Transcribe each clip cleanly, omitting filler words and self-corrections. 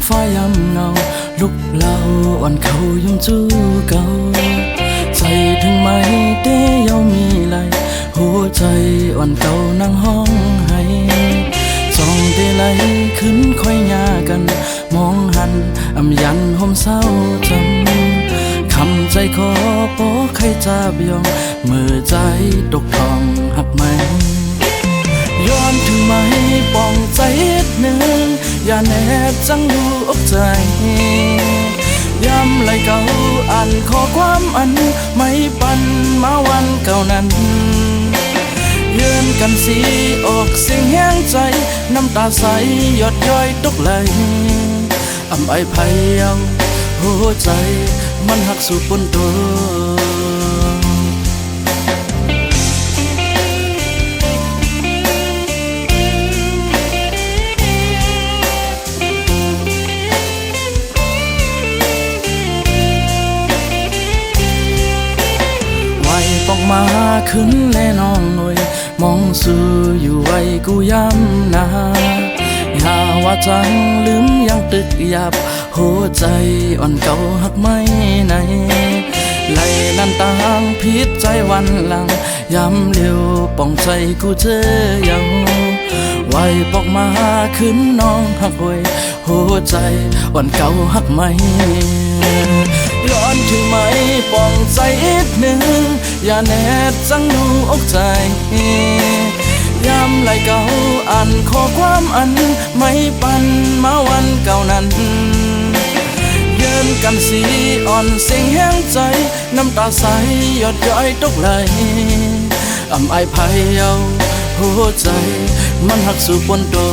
ฟ้ายำเงาลุกเล่าอ่อนเขายังจู้เก่าใจถึงไม่ได้ยามีไหลหัวใจอ่อนเก่านั่งห้องให้จ้องได้ไหลขึ้นค่อยยากันมองหันอำยันห่มเศร้าจำคำใจขอโป้ใครจะบยองมือใจตกทองหักไหมย้อนถึงไหมปองใจหนึ่งอย่าแนบจังดูอกใจย้ำไหลเก่าอ่านข้อความอันไม่ปันมาวันเก่านั้นยืนกันสีออกเสียงแห้งใจน้ำตาใสหยดย้อยตกไหลอำไอไผเอาหัวใจมันหักสู่ปนตัวปอกมาขึ้นแน่น้องหน่วยมองสู่อยู่ไว้กูย้ำนาอย่าว่าจังลืมยังตึกยับหัวใจอ่อนเก่าหักไม่ไหนไหลลันตางพิษใจวันหลังย้ำเร็วป้องใจกูเจอยังไว้ปอกมาขึ้นน้องหักไว้หัวใจอ่อนเก่าหักไม่ย้อนถึงไหมปองใจอีกหนึ่งอย่าแนบจังดูอกใจย้ำไหลเก่าอ่านข้อความอันไม่ปันมาวันเก่านั้นยืนกันสีอ่อนเสียงแห้งใจน้ำตาใสหยดย้อยตกไหลอำไอไผเอาหัวใจมันหักสู่ปนตัว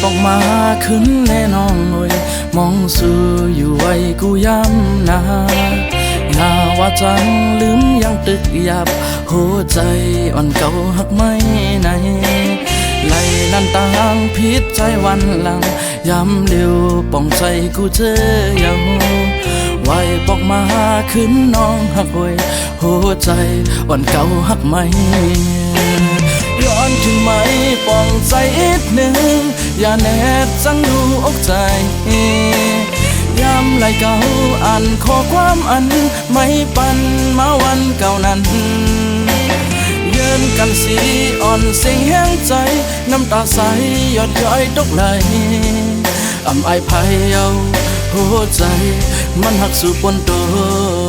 ปอกมาขึ้นแน่น้องหน่วยมองสู่อยู่ไว้กูย้ำนาอย่าว่าจังลืมยังตึกยับหัวใจอ่อนเก่าหักไม่ไหนไหลลันตางพิษใจวันหลังย้ำเร็วป้องใจกูเจอยังไว้ปอกมาขึ้นน้องหักไว้หัวใจอ่อนเก่าหักไม่ย้อนถึงไหมปองใจอีกหนึ่งอย่าแนบจังดูอกใจย้ำไหลเก่าอ่านข้อความอันไม่ปันมาวันเก่านั้นยืนกันสีอ่อนเสียงแห้งใจน้ำตาใสหยดย้อยตกไหลอำไอไผเอาหัวใจมันหักสู่ปนตัว